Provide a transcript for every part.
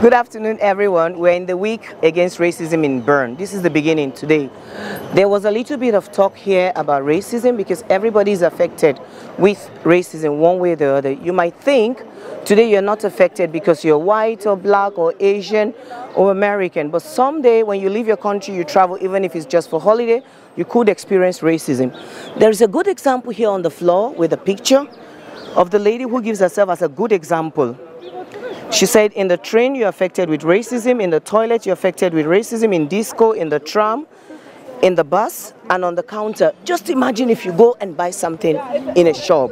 Good afternoon, everyone. We're in the week against racism in Bern. This is the beginning today. There was a little bit of talk here about racism because everybody is affected with racism one way or the other. You might think today you're not affected because you're white or black or Asian or American, but someday when you leave your country, you travel, even if it's just for holiday, you could experience racism. There's a good example here on the floor with a picture of the lady who gives herself as a good example. She said, in the train you're affected with racism, in the toilet you're affected with racism, in disco, in the tram, in the bus, and on the counter. Just imagine if you go and buy something in a shop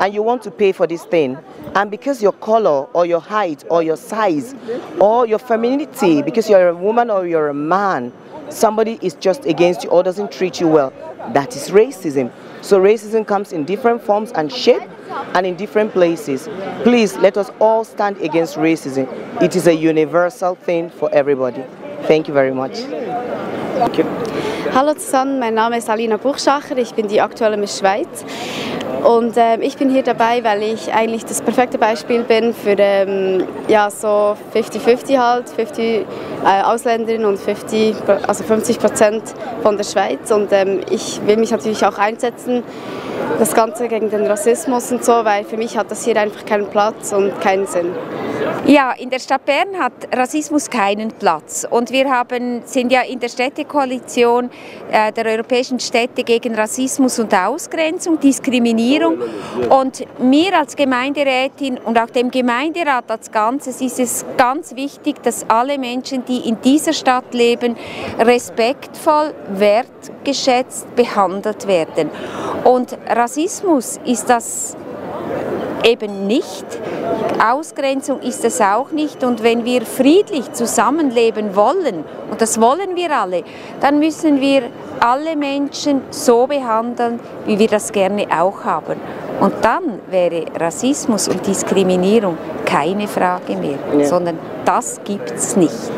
and you want to pay for this thing, and because your color or your height or your size or your femininity, because you're a woman or you're a man, somebody is just against you or doesn't treat you well, that is racism. So racism comes in different forms and shape and in different places. Please let us all stand against racism. It is a universal thing for everybody. Thank you very much. Thank you. Hallo zusammen, mein Name ist Alina Buchschacher, ich bin die aktuelle Miss Schweiz. Und ich bin hier dabei, weil ich eigentlich das perfekte Beispiel bin für ja, so 50-50 halt, 50 Ausländerinnen und 50% von der Schweiz. Und ich will mich natürlich auch einsetzen, das Ganze gegen den Rassismus und so, weil für mich hat das hier einfach keinen Platz und keinen Sinn. Ja, in der Stadt Bern hat Rassismus keinen Platz und wir sind ja in der Städtekoalition der europäischen Städte gegen Rassismus und Ausgrenzung, Diskriminierung, und mir als Gemeinderätin und auch dem Gemeinderat als Ganzes ist es ganz wichtig, dass alle Menschen, die in dieser Stadt leben, respektvoll, wertgeschätzt behandelt werden. Und Rassismus ist das eben nicht, Ausgrenzung ist es auch nicht, und wenn wir friedlich zusammenleben wollen, und das wollen wir alle, dann müssen wir alle Menschen so behandeln, wie wir das gerne auch haben. Und dann wäre Rassismus und Diskriminierung keine Frage mehr, sondern das gibt es nicht.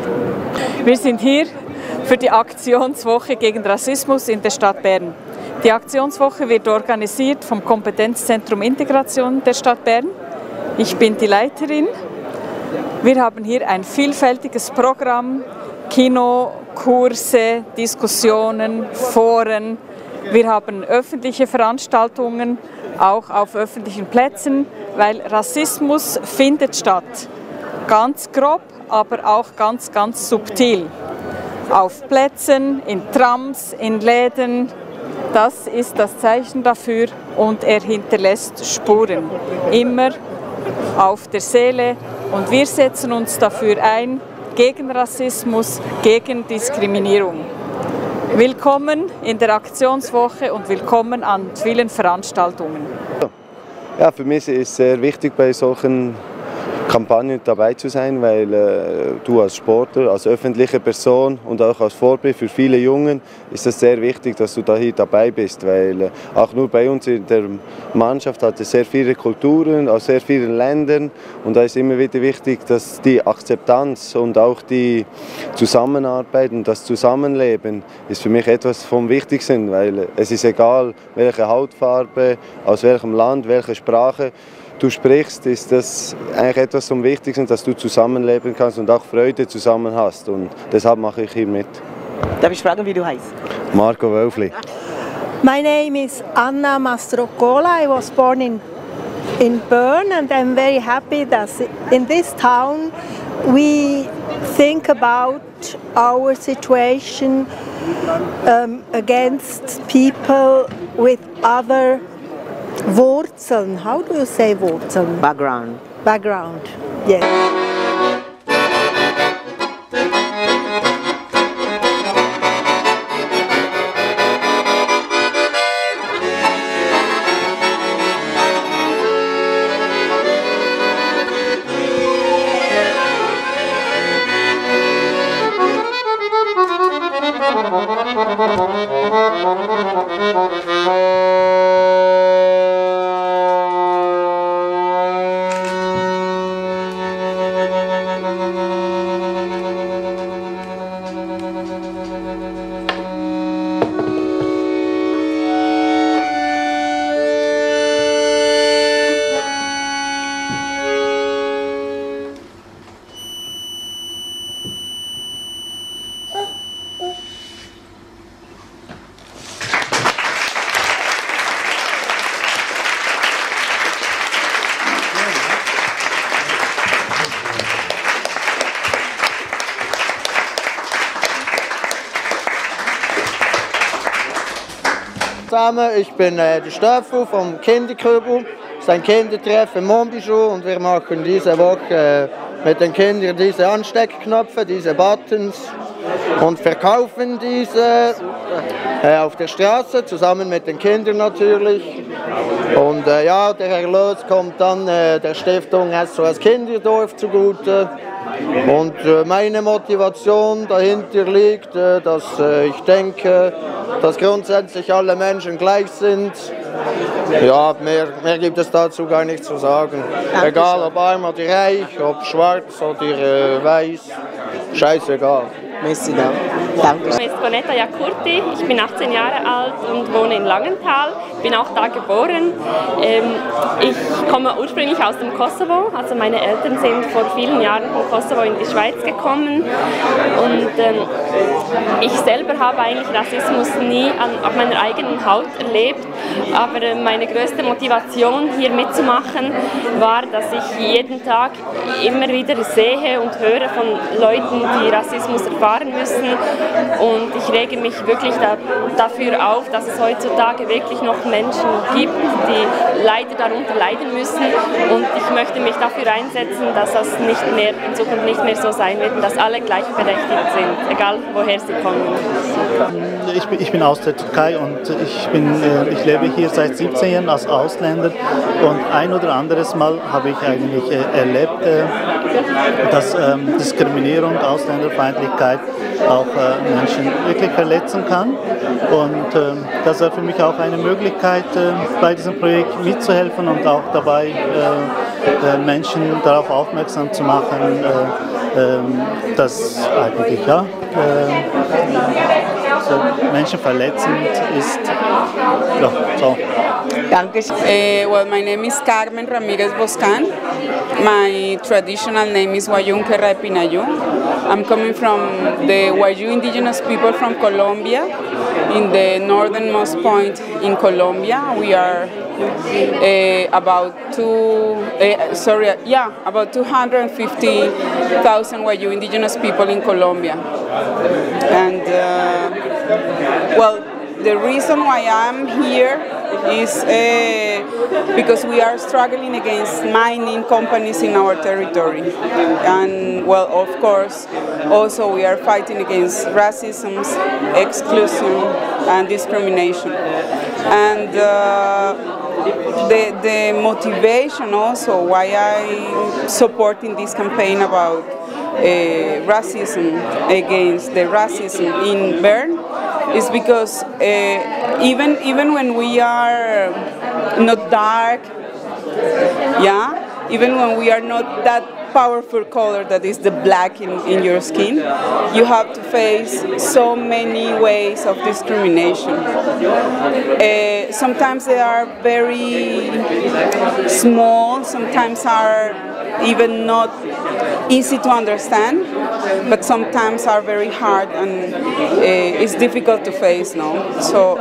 Wir sind hier für die Aktionswoche gegen Rassismus in der Stadt Bern. Die Aktionswoche wird organisiert vom Kompetenzzentrum Integration der Stadt Bern. Ich bin die Leiterin. Wir haben hier ein vielfältiges Programm, Kino, Kurse, Diskussionen, Foren. Wir haben öffentliche Veranstaltungen, auch auf öffentlichen Plätzen, weil Rassismus findet statt. Ganz grob, aber auch ganz, ganz subtil. Auf Plätzen, in Trams, in Läden. Das ist das Zeichen dafür, und er hinterlässt Spuren, immer auf der Seele, und wir setzen uns dafür ein, gegen Rassismus, gegen Diskriminierung. Willkommen in der Aktionswoche und willkommen an vielen Veranstaltungen. Ja, für mich ist es sehr wichtig, bei solchen Kampagnen dabei zu sein, weil du als Sportler, als öffentliche Person und auch als Vorbild für viele Jungen ist es sehr wichtig, dass du da hier dabei bist, weil auch nur bei uns in der Mannschaft hat es sehr viele Kulturen aus sehr vielen Ländern, und da ist immer wieder wichtig, dass die Akzeptanz und auch die Zusammenarbeit und das Zusammenleben ist für mich etwas vom Wichtigsten, weil es ist egal, welche Hautfarbe, aus welchem Land, welche Sprache du sprichst, ist das eigentlich etwas vom Wichtigsten, dass du zusammenleben kannst und auch Freude zusammen hast, und deshalb mache ich hier mit. Darf ich fragen, wie du heißt? Marco Wölfli. My name is Anna Mastrocola. I was born in Bern, and I'm very happy that in this town we think about our situation against people with other Wurzeln. How do you say Wurzeln? Background. Background, yes. zusammen, ich bin der Stefan vom Kinderkübel. Es ist ein Kindertreff in Monbijoux und wir machen diese Woche mit den Kindern diese Ansteckknöpfe, diese Buttons und verkaufen diese auf der Straße, zusammen mit den Kindern natürlich. Und ja, der Erlös kommt dann der Stiftung SOS Kinderdorf zugute. Und meine Motivation dahinter liegt, dass ich denke, dass grundsätzlich alle Menschen gleich sind. Ja, mehr gibt es dazu gar nicht zu sagen. Egal ob arm oder reich, ob schwarz oder weiß, scheißegal. Merci, danke. Ich bin Conetta Jakurti, ich bin 18 Jahre alt und wohne in Langenthal, bin auch da geboren. Ich komme ursprünglich aus dem Kosovo, also meine Eltern sind vor vielen Jahren von Kosovo in die Schweiz gekommen und ich selber habe eigentlich Rassismus nie auf meiner eigenen Haut erlebt, aber meine größte Motivation hier mitzumachen war, dass ich jeden Tag immer wieder sehe und höre von Leuten, die Rassismus erfahren müssen und ich rege mich wirklich dafür auf, dass es heutzutage wirklich noch Menschen gibt, die leider darunter leiden müssen und ich möchte mich dafür einsetzen, dass das nicht mehr, in Zukunft nicht mehr so sein wird und dass alle gleichberechtigt sind, egal woher sie kommen. Ich bin aus der Türkei und ich lebe hier seit 17 Jahren als Ausländer und ein oder anderes Mal habe ich eigentlich erlebt, dass Diskriminierung, Ausländerfeindlichkeit auch Menschen wirklich verletzen kann. Und das war für mich auch eine Möglichkeit, bei diesem Projekt mitzuhelfen und auch dabei Menschen darauf aufmerksam zu machen, dass eigentlich menschenverletzend ist. Ja, so. Well, my name is Carmen Ramirez Boscan. My traditional name is Wayunque Raipinayu. I'm coming from the Wayuu indigenous people from Colombia, in the northernmost point in Colombia. We are about 250,000 Wayuu indigenous people in Colombia. And well, the reason why I'm here is because we are struggling against mining companies in our territory. And well, of course, also we are fighting against racism, exclusion and discrimination. And the motivation also why I'm supporting this campaign about racism, against the racism in Bern, is because even when we are not dark, even when we are not that powerful color that is the black in your skin, you have to face so many ways of discrimination. Sometimes they are very small, sometimes are even not easy to understand, but sometimes are very hard and it's difficult to face now. So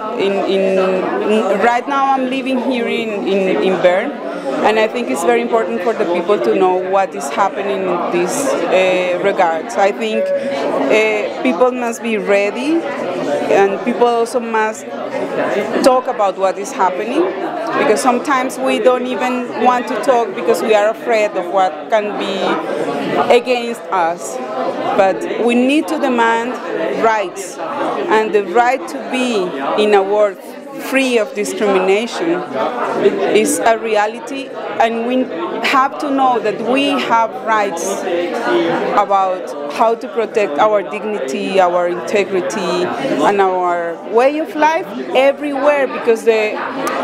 right now I'm living here in Bern, and I think it's very important for the people to know what is happening in this regard. So I think people must be ready, and people also must talk about what is happening, because sometimes we don't even want to talk because we are afraid of what can be against us. But we need to demand rights, and the right to be in a world free of discrimination is a reality, and we have to know that we have rights about how to protect our dignity, our integrity, and our way of life everywhere, because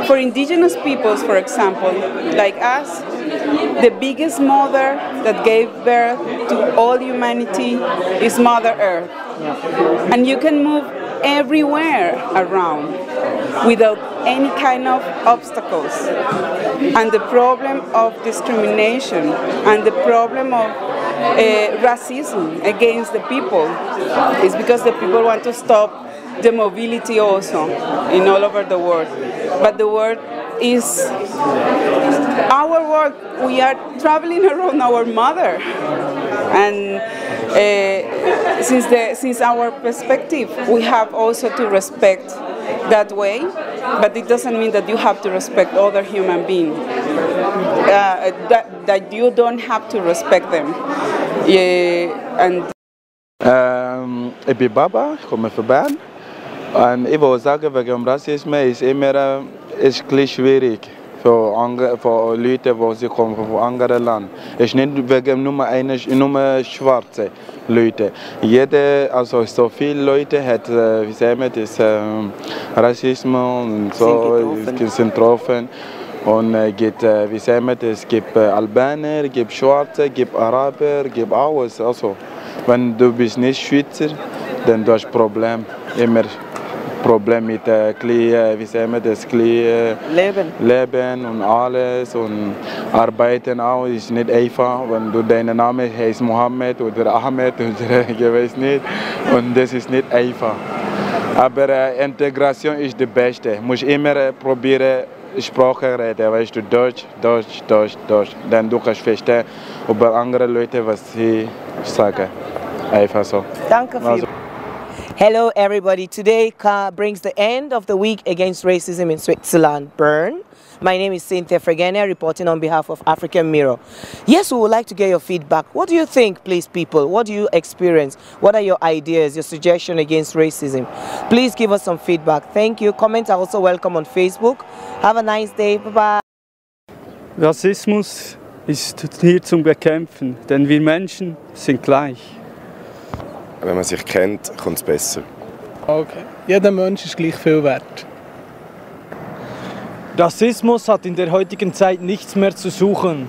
for indigenous peoples, for example, like us, the biggest mother that gave birth to all humanity is Mother Earth. And you can move everywhere around without any kind of obstacles. And the problem of discrimination and the problem of racism against the people is because the people want to stop the mobility also in all over the world. But the world is our world. We are traveling around our mother, and since our perspective, we have also to respect that way but it doesn't mean that you have to respect other human beings. That you don't have to respect them. Ich bin Baba, ich komme von Bern. Und ich will sagen, wegen Rassismus ist immer ist schwierig für Leute, die kommen von anderen Ländern. Es ist nicht wegen nur schwarze Leute. Also so viele Leute hat, wie sagen wir das, Rassismus und so sind getroffen. Und wie sagen wir das, es gibt Albaner, es gibt Schwarze, es gibt Araber, es gibt alles. Also, wenn du bist nicht Schweizer, dann du hast Problem. Immer Problem mit wie sagen wir das, Leben und alles und Arbeiten auch ist nicht einfach. Wenn du deinen Name heißt Mohammed oder Ahmed oder ich weiß nicht, und das ist nicht einfach. Aber Integration ist die beste. Du musst immer probieren, Sprache reden, weißt du, Deutsch. Dann du kannst verstehen über andere Leute, was sie sagen. Einfach so. Danke viel. Hello everybody, today brings the end of the week against racism in Switzerland, Bern. My name is Cynthia Fregenia, reporting on behalf of African Mirror. Yes, we would like to get your feedback. What do you think, please, people? What do you experience? What are your ideas, your suggestions against racism? Please give us some feedback. Thank you. Comments are also welcome on Facebook. Have a nice day. Bye-bye. Rassismus ist hier zum Bekämpfen, denn wir Menschen sind gleich. Wenn man sich kennt, kommt es besser. Okay. Jeder Mensch ist gleich viel wert. Rassismus hat in der heutigen Zeit nichts mehr zu suchen.